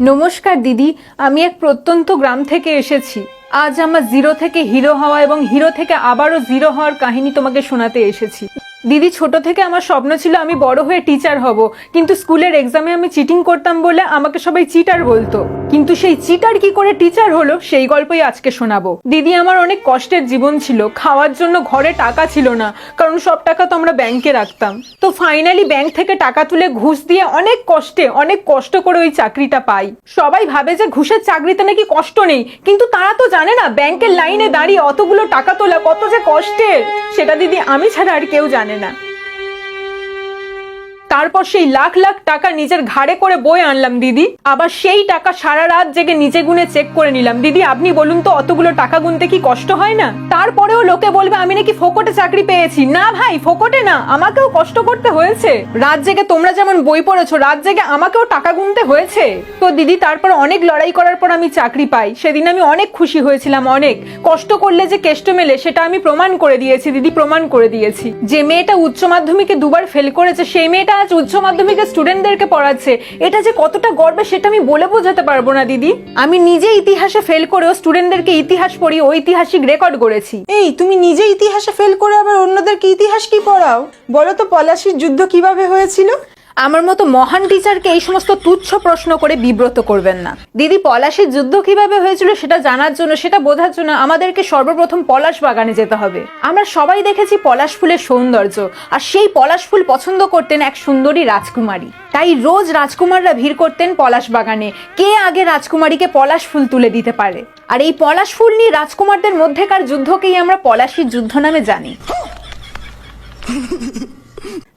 নমস্কার দিদি, আমি এক প্রত্যন্ত গ্রাম থেকে এসেছি। আজ আমার জিরো থেকে হিরো হওয়া এবং হিরো থেকে আবারও জিরো হওয়ার কাহিনী তোমাকে শোনাতে এসেছি। দিদি, ছোট থেকে আমার স্বপ্ন ছিল আমি বড় হয়ে টিচার হব, কিন্তু স্কুলের এক্সামে আমি চিটিং করতাম বলে আমাকে সবাই চিটার বলতো। কিন্তু সেই চিটার কি করে টিচার হলো সেই গল্পই আজকে শোনাবো। দিদি, আমার অনেক কষ্টের জীবন ছিল। খাওয়ার জন্য ঘরে টাকা ছিল না, কারণ সব টাকা তো আমরা ব্যাংকে রাখতাম। তো ফাইনালি ব্যাংক থেকে টাকা তুলে ঘুষ দিয়ে অনেক কষ্ট করে ওই চাকরিটা পাই। সবাই ভাবে যে ঘুষের চাকরিতে নাকি কষ্ট নেই, কিন্তু তারা তো জানে না ব্যাংকের লাইনে দাঁড়িয়ে অতগুলো টাকা তোলা কত যে কষ্টের। সেটা দিদি আমি ছাড়া আর কেউ জানে না। তারপর সেই লাখ লাখ টাকা নিজের ঘাড়ে করে বয়ে আনলাম দিদি। আবার সেই টাকা সারা রাত জেগে নিজে গুনে চেক করে নিলাম। দিদি, আপনি বলুন তো অতগুলো টাকা গুনতে কি কষ্ট হয় না? তারপরেও লোকে বলবে আমি নাকি ফোকটে চাকরি পেয়েছি। না ভাই, ফোকটে না, আমাকেও কষ্ট করতে হয়েছে। রাত জেগে তোমরা যেমন বই পড়েছো, রাত জেগে আমাকেও টাকা গুনতে হয়েছে। তো দিদি, তারপর অনেক লড়াই করার পর আমি চাকরি পাই। সেদিন আমি অনেক খুশি হয়েছিলাম। অনেক কষ্ট করলে যে কেষ্ট মেলে সেটা আমি প্রমাণ করে দিয়েছি দিদি, প্রমাণ করে দিয়েছি। যে মেয়েটা উচ্চ মাধ্যমিকে দুবার ফেল করেছে, সেই মেয়েটা আজ উচ্চ মাধ্যমিকের স্টুডেন্টদেরকে পড়াচ্ছে। এটা যে কতটা গর্বে সেটা আমি বলে বোঝাতে পারবো না দিদি। আমি নিজে ইতিহাসে ফেল করেও স্টুডেন্টদেরকে ইতিহাস পড়িয়ে ঐতিহাসিক রেকর্ড করেছি। এই, তুমি নিজে ইতিহাসে ফেল করে আবার অন্যদেরকে ইতিহাস কি পড়াও? বলো তো পলাশীর যুদ্ধ কিভাবে হয়েছিল? আমার মতো মহান টিচারকে এই সমস্ত তুচ্ছ প্রশ্ন করে বিব্রত করবেন না দিদি। পলাশীর যুদ্ধ কিভাবে হয়েছিল সেটা জানার জন্য, সেটা বোঝার জন্য আমাদেরকে সর্বপ্রথম পলাশ বাগানে যেতে হবে। আমরা সবাই দেখেছি পলাশ ফুলের সৌন্দর্য, আর সেই পলাশ ফুল পছন্দ করতেন এক সুন্দরী রাজকুমারী। তাই রোজ রাজকুমাররা ভিড় করতেন পলাশ বাগানে, কে আগে রাজকুমারীকে পলাশ ফুল তুলে দিতে পারে। আর এই পলাশ ফুল নিয়ে রাজকুমারদের মধ্যেকার যুদ্ধকেই আমরা পলাশীর যুদ্ধ নামে জানি।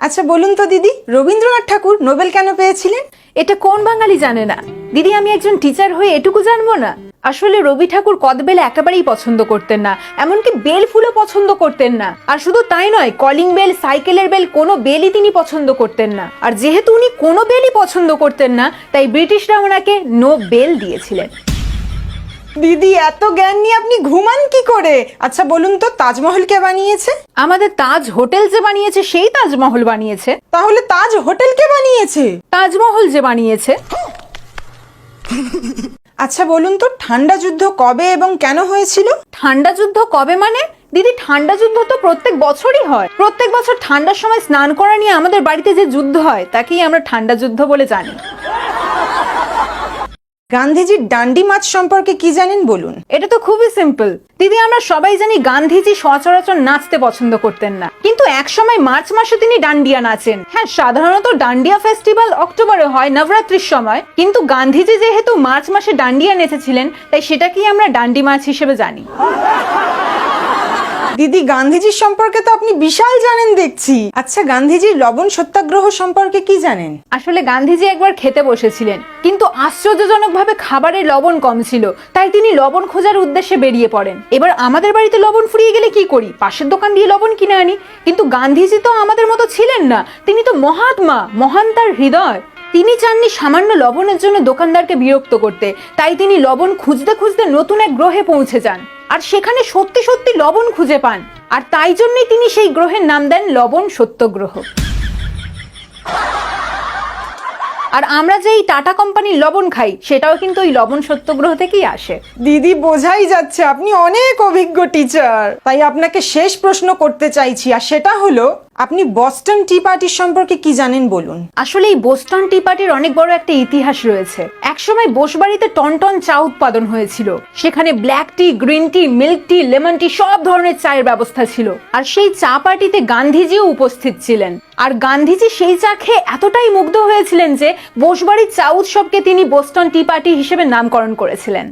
আচ্ছা বলুন তো দিদি, রবীন্দ্রনাথ ঠাকুর নোবেল কেন পেয়েছিলেন? এটা কোন বাঙালি জানে না? দিদি, আমি একজন টিচার হয়ে এটুকু জানবো না? আসলে রবি ঠাকুর কদবেল একেবারেই পছন্দ করতেন না, এমনকি বেল ফুলও পছন্দ করতেন না। আর শুধু তাই নয়, কলিং বেল, সাইকেলের বেল, কোনো বেলই তিনি পছন্দ করতেন না। আর যেহেতু উনি কোনো বেলই পছন্দ করতেন না, তাই ব্রিটিশরা ওনাকে নো বেল দিয়েছিলেন। দিদি, এত জ্ঞান নিয়ে আপনি ঘুমান কি করে? আচ্ছা বলুন তো, তাজমহল কে বানিয়েছে? আমাদের তাজ হোটেল যে বানিয়েছে সেই তাজমহল বানিয়েছে। তাহলে তাজ হোটেল কে বানিয়েছে? তাজমহল যে বানিয়েছে। আচ্ছা বলুন তো, ঠান্ডা যুদ্ধ কবে এবং কেন হয়েছিল? ঠান্ডা যুদ্ধ কবে মানে? দিদি, ঠান্ডা যুদ্ধ তো প্রত্যেক বছরই হয়। প্রত্যেক বছর ঠান্ডার সময় স্নান করা নিয়ে আমাদের বাড়িতে যে যুদ্ধ হয় তাকেই আমরা ঠান্ডা যুদ্ধ বলে জানি। গান্ধীজির ডান্ডি মাছ সম্পর্কে কি জানেন বলুন? এটা তো খুবই সিম্পল দিদি। আমরা সবাই জানি গান্ধীজি সচরাচর নাচতে পছন্দ করতেন না, কিন্তু এক সময় মার্চ মাসে তিনি ডান্ডিয়া নাচেন। হ্যাঁ, সাধারণত ডান্ডিয়া ফেস্টিভ্যাল অক্টোবরে হয়, নবরাত্রির সময়। কিন্তু গান্ধীজি যেহেতু মার্চ মাসে ডান্ডিয়া নেচেছিলেন, তাই সেটাকেই আমরা ডান্ডি মাছ হিসেবে জানি। দিদি, গান্ধীজির সম্পর্কে তো আপনি বিশাল জানেন দেখছি। আচ্ছা, গান্ধীজির লবণ সত্যাগ্রহ সম্পর্কে কি জানেন? আসলে গান্ধীজি একবার খেতে বসেছিলেন, কিন্তু আশ্চর্যজনকভাবে খাবারে লবণ কম ছিল, তাই তিনি লবণ খোঁজার উদ্দেশ্যে বেরিয়ে পড়েন। এবার আমাদের বাড়িতে লবণ ফুরিয়ে গেলে কি করি? পাশের দোকান দিয়ে লবণ কিনে আনি। কিন্তু গান্ধীজি তো আমাদের মতো ছিলেন না, তিনি তো মহাত্মা, মহান তার হৃদয়। তিনি চাননি সামান্য লবণের জন্য দোকানদারকে বিরক্ত করতে, তাই তিনি লবণ খুঁজতে খুঁজতে নতুন এক গ্রহে পৌঁছে যান, আর সেখানে সত্যি সত্যি লবণ খুঁজে পান। আর তাই জন্যই তিনি সেই গ্রহের নাম দেন লবণ সত্যগ্রহ। আর আমরা যে এই টাটা কোম্পানির লবণ খাই সেটাও কিন্তু ওই লবণ সত্যগ্রহ থেকেই আসে। দিদি, বোঝাই যাচ্ছে আপনি অনেক অভিজ্ঞ টিচার। তাই আপনাকে শেষ প্রশ্ন করতে চাইছি, আর সেটা হলো, আপনি বস্টন টি পার্টির সম্পর্কে কি জানেন বলুন? আসলে এই বোস্টন টি পার্টির অনেক বড় একটা ইতিহাস রয়েছে। একসময় বোসবাড়িতে টন টন চা উৎপাদন হয়েছিল। সেখানে black tea, green tea, milk tea, lemon tea, সব ধরনের চায়ের ব্যবস্থা ছিল। আর সেই চা পার্টিতে গান্ধীজিও উপস্থিত ছিলেন। আর গান্ধীজি সেই চা খেয়ে এতটাই মুগ্ধ হয়েছিলেন যে বোসবাড়ির চা উৎসবকে তিনি বোস্টন টি পার্টি হিসেবে নামকরণ করেছিলেন।